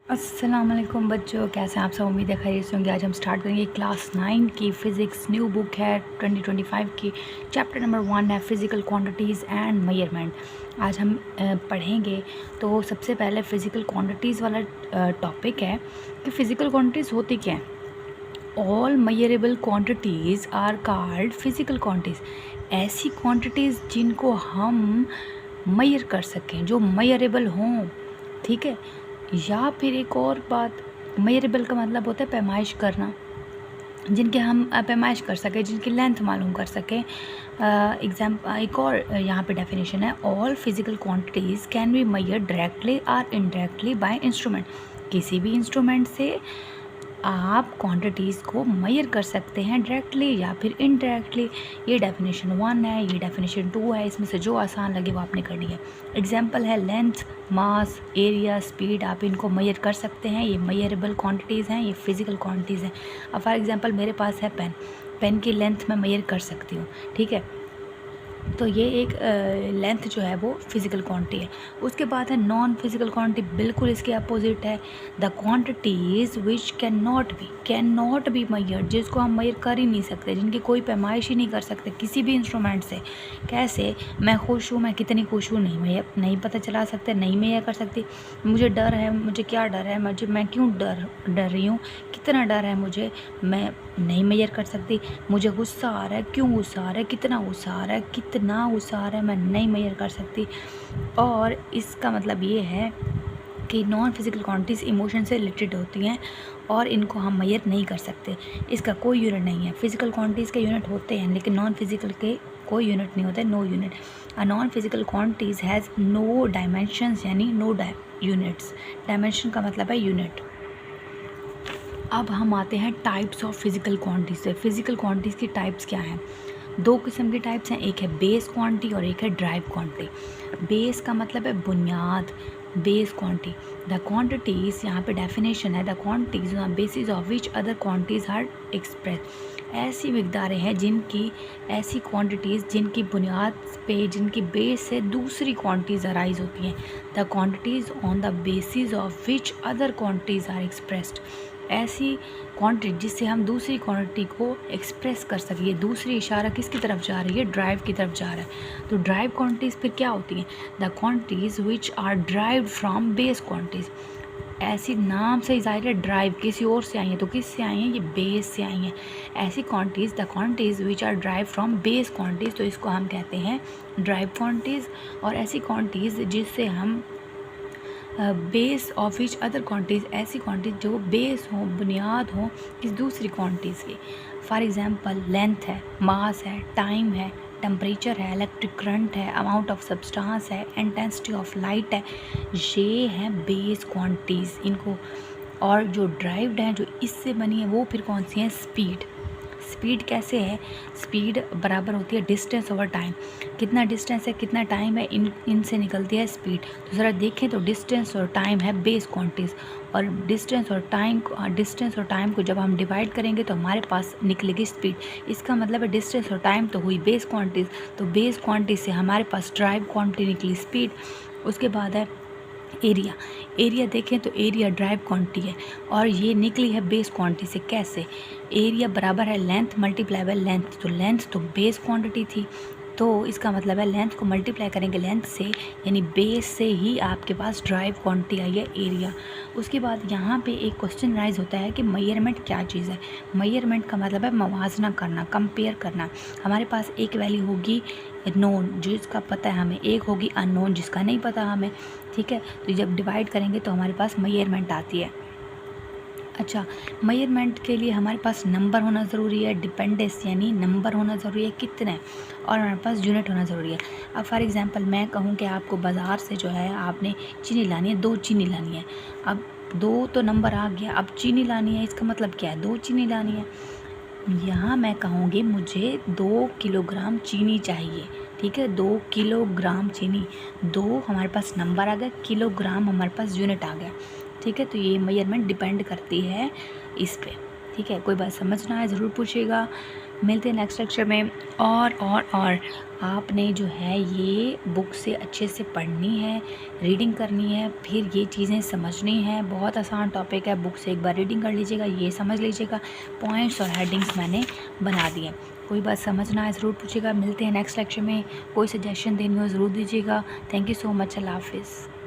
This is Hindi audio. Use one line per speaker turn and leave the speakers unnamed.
अस्सलाम वालेकुम बच्चों, कैसे हैं आप सब। उम्मीद है खैरियत से होंगे। आज हम स्टार्ट करेंगे क्लास 9 की फ़िज़िक्स। न्यू बुक है 2025 की। चैप्टर नंबर 1 है फ़िज़िकल क्वांटिटीज़ एंड मेजरमेंट। आज हम पढ़ेंगे। तो सबसे पहले फ़िज़िकल क्वांटिटीज़ वाला टॉपिक है कि फ़िज़िकल क्वांटिटीज़ होती क्या हैं। All measurable quantities are called physical quantities. ऐसी क्वांटिटीज़ जिनको हम मेजर कर सकें, जो मेजरेबल हों, ठीक है। या फिर एक और बात, मेजरेबल का मतलब होता है पैमाइश करना, जिनके हम पैमाइश कर सकें, जिनकी लेंथ मालूम कर सकें। एक और यहाँ पे डेफिनेशन है, all physical quantities can be measured directly और इनडायरेक्टली बाय इंस्ट्रूमेंट। किसी भी इंस्ट्रूमेंट से आप क्वांटिटीज़ को मेजर कर सकते हैं डायरेक्टली या फिर इनडायरेक्टली। ये डेफिनेशन 1 है, ये डेफिनेशन 2 है। इसमें से जो आसान लगे वो आपने करनी है। एग्जांपल है लेंथ, मास, एरिया, स्पीड। आप इनको मेजर कर सकते हैं। ये मेजरेबल क्वांटिटीज़ हैं, ये फिजिकल क्वांटिटीज़ हैं। अब फॉर एग्जांपल मेरे पास है पेन। पेन की लेंथ मैं मेजर कर सकती हूँ, ठीक है। तो ये एक लेंथ जो है वो फिज़िकल क्वांटिटी है। उसके बाद है नॉन फिज़िकल क्वांटिटी, बिल्कुल इसके अपोजिट है। The quantities which can not be measured, जिसको हम मेजर कर ही नहीं सकते, जिनकी कोई पैमाइश ही नहीं कर सकते किसी भी इंस्ट्रूमेंट से। कैसे? मैं खुश हूँ, मैं कितनी खुश हूँ, नहीं पता चला सकते, नहीं मेजर कर सकती। मुझे डर है, मुझे क्या डर है, मैं क्यों डर रही हूँ, कितना डर है मुझे, मैं नहीं मेजर कर सकती। मुझे गुस्सा आ रहा है, क्यों गुस्सा आ रहा है, कितना गुस्सा आ रहा है, मैं नहीं मेजर कर सकती। और इसका मतलब ये है कि नॉन फिज़िकल क्वांटिटीज़ इमोशन से रिलेटेड होती हैं और इनको हम मेजर नहीं कर सकते। इसका कोई यूनिट नहीं है। फिज़िकल क्वांटिटीज़ के यूनिट होते हैं लेकिन नॉन फिज़िकल के कोई यूनिट नहीं होते, no unit. A non physical quantities has no dimensions, यानी नो यूनिट्स। डायमेंशन का मतलब है यूनिट। अब हम आते हैं टाइप्स ऑफ फिज़िकल क्वांटिटीज़ से। फिज़िकल क्वांटिटीज़ की टाइप्स क्या हैं? दो किस्म के टाइप्स हैं, एक है बेस क्वांटिटी और एक है ड्राइव क्वांटिटी। बेस का मतलब है बुनियाद, बेस क्वांटिटी। द क्वांटिटीज़, यहाँ पे डेफिनेशन है, the quantities on basis of which other quantities are express. ऐसी मिकदारें हैं ऐसी क्वांटिटीज़ जिनकी बुनियाद पे, जिनकी बेस से दूसरी क्वांटिटीज़ अराइज होती हैं। The quantities on the basis of which other quantities are expressed. ऐसी क्वांटिटी जिससे हम दूसरी क्वांटिटी को एक्सप्रेस कर सकिए। दूसरी इशारा किसकी तरफ जा रही है? ड्राइव की तरफ जा रहा है। तो ड्राइव क्वांटिटीज़ फिर क्या होती हैं? The quantities which are derived from base quantities. ऐसी नाम से ज़ाहिर है ड्राइव किसी और से आई हैं, तो किस से आई हैं? ये बेस से आई हैं। ऐसी quantities, the quantities which are drive from base quantities, तो इसको हम कहते हैं ड्राइव क्वांटिटीज़। और ऐसी क्वांटिटीज़ जिससे हम base of which other quantities, ऐसी क्वांटिटीज़ जो बेस हो, बुनियाद हो किस दूसरी क्वांटिटीज़ की। फॉर एग्जांपल लेंथ है, मास है, टाइम है, टेम्परेचर है, इलेक्ट्रिक करंट है, अमाउंट ऑफ सब्सटेंस है, इंटेंसिटी ऑफ लाइट है। ये हैं बेस क्वांटिटीज़ इनको। और जो ड्राइव्ड हैं, जो इससे बनी है, वो फिर कौन सी हैं? स्पीड। स्पीड कैसे है? स्पीड बराबर होती है डिस्टेंस ओवर टाइम। कितना डिस्टेंस है, कितना टाइम है, इनसे निकलती है स्पीड। तो ज़रा देखें तो डिस्टेंस और टाइम है बेस क्वांटिटीज़। और डिस्टेंस और टाइम को जब हम डिवाइड करेंगे तो हमारे पास निकलेगी स्पीड। इसका मतलब है डिस्टेंस और टाइम तो हुई बेस क्वांटिटीज़, तो बेस क्वांटिटी से हमारे पास ड्राइव क्वांटिटी निकली स्पीड। उसके बाद है एरिया। एरिया देखें तो एरिया ड्राइव क्वांटिटी है और ये निकली है बेस क्वांटिटी से। कैसे? एरिया बराबर है लेंथ मल्टीप्लाई बाय लेंथ। तो लेंथ तो बेस क्वांटिटी थी, तो इसका मतलब है लेंथ को मल्टीप्लाई करेंगे लेंथ से, यानी बेस से ही आपके पास ड्राइव क्वांटिटी आई है एरिया। उसके बाद यहाँ पे एक क्वेश्चन राइज होता है कि मेजरमेंट क्या चीज़ है? मेजरमेंट का मतलब है मवाजना करना, कंपेयर करना। हमारे पास एक वैल्यू होगी नोन जिसका पता है हमें, एक होगी अननोन जिसका नहीं पता हमें, ठीक है। तो जब डिवाइड करेंगे तो हमारे पास मेजरमेंट आती है। अच्छा, मेजरमेंट के लिए हमारे पास नंबर होना ज़रूरी है, डिपेंडेंस यानी नंबर होना ज़रूरी है कितने, और हमारे पास यूनिट होना ज़रूरी है। अब फॉर एग्जांपल मैं कहूँ कि आपको बाज़ार से जो है आपने चीनी लानी है, 2 चीनी लानी है। अब 2 तो नंबर आ गया, अब चीनी लानी है, इसका मतलब क्या है? 2 चीनी लानी है। यहाँ मैं कहूँगी मुझे 2 किलोग्राम चीनी चाहिए, ठीक है। 2 किलोग्राम चीनी, 2 हमारे पास नंबर आ गया, किलोग्राम हमारे पास यूनिट आ गया, ठीक है। तो ये मेजरमेंट डिपेंड करती है इस पे, ठीक है। कोई बात समझना है ज़रूर पूछिएगा। मिलते हैं नेक्स्ट लेक्चर में। और आपने जो है ये बुक से अच्छे से पढ़नी है, रीडिंग करनी है, फिर ये चीज़ें समझनी है। बहुत आसान टॉपिक है, बुक से एक बार रीडिंग कर लीजिएगा, ये समझ लीजिएगा। पॉइंट्स और हेडिंग्स मैंने बना दिए। कोई बात समझना है ज़रूर पूछिएगा। मिलते हैं नेक्स्ट लेक्चर में। कोई सजेशन देनी हो ज़रूर दीजिएगा। Thank you so much. अल्लाह हाफिज़।